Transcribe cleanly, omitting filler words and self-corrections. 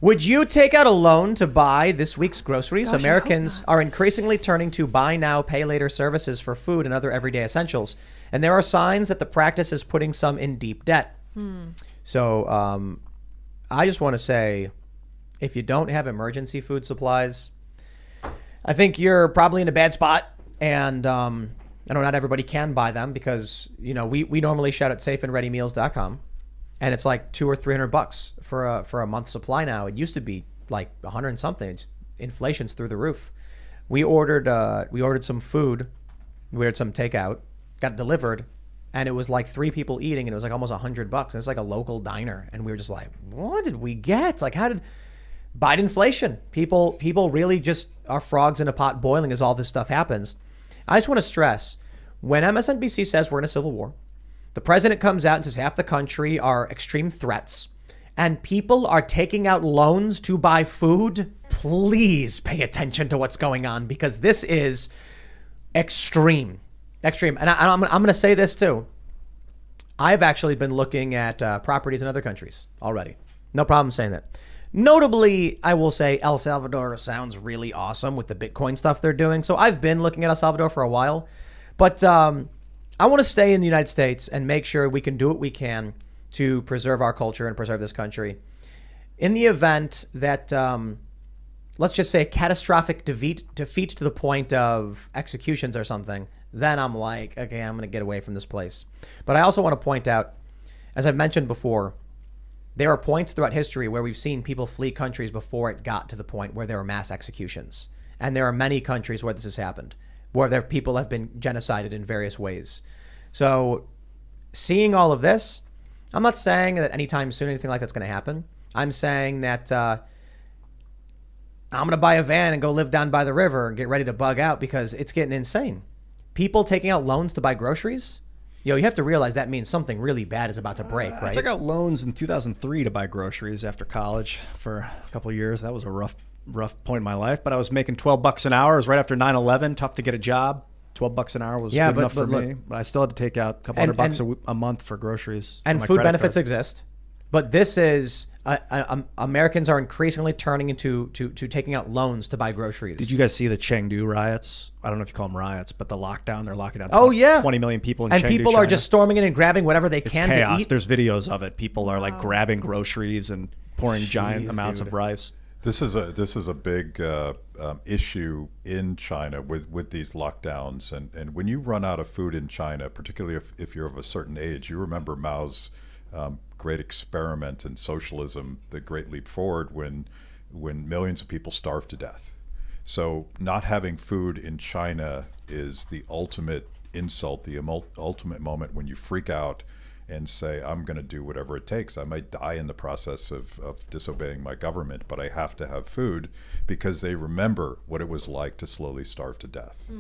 Would you take out a loan to buy this week's groceries? Gosh, Americans are increasingly turning to buy now, pay later services for food and other everyday essentials. And there are signs that the practice is putting some in deep debt. So I just want to say, if you don't have emergency food supplies, I think you're probably in a bad spot. And I know not everybody can buy them because, we normally shout at safeandreadymeals.com. And it's like $200 or $300 for a month's supply now. It used to be like 100 and something. Inflation's through the roof. We ordered some food. We ordered some takeout. Got delivered, and it was like 3 people eating, and it was like almost $100. And it's like a local diner, and we were just like, "What did we get? Like, how did Biden inflation? People really just are frogs in a pot boiling as all this stuff happens." I just want to stress, when MSNBC says we're in a civil war, the president comes out and says half the country are extreme threats, and people are taking out loans to buy food. Please pay attention to what's going on, because this is extreme. And I'm going to say this too. I've actually been looking at properties in other countries already. No problem saying that. Notably, I will say El Salvador sounds really awesome with the Bitcoin stuff they're doing. So I've been looking at El Salvador for a while, but I want to stay in the United States and make sure we can do what we can to preserve our culture and preserve this country. In the event that, let's just say, a catastrophic defeat to the point of executions or something, then I'm like, okay, I'm going to get away from this place. But I also want to point out, as I've mentioned before, there are points throughout history where we've seen people flee countries before it got to the point where there were mass executions. And there are many countries where this has happened, where people have been genocided in various ways. So seeing all of this, I'm not saying that anytime soon anything like that's going to happen. I'm saying that I'm going to buy a van and go live down by the river and get ready to bug out because it's getting insane. People taking out loans to buy groceries, you have to realize that means something really bad is about to break, right? I took out loans in 2003 to buy groceries after college for a couple of years. That was a rough point in my life, but I was making $12 an hour. It was right after 9/11. Tough to get a job. $12 an hour was good enough for me. But I still had to take out a couple $100 a month for groceries. And food benefits exist. But this is Americans are increasingly turning into taking out loans to buy groceries. Did you guys see the Chengdu riots? I don't know if you call them riots, but the lockdown. They're locking down 20 million people in Chengdu, and people China. are just storming in and grabbing whatever they It's can chaos. to eat. There's videos of it. People are like grabbing groceries and pouring giant amounts of rice. This is a big issue in China with these lockdowns, and when you run out of food in China, particularly if you're of a certain age, you remember Mao's great experiment in socialism, the Great Leap Forward, when millions of people starved to death. So not having food in China is the ultimate insult, the ultimate moment when you freak out and say, I'm going to do whatever it takes. I might die in the process of disobeying my government, but I have to have food, because they remember what it was like to slowly starve to death.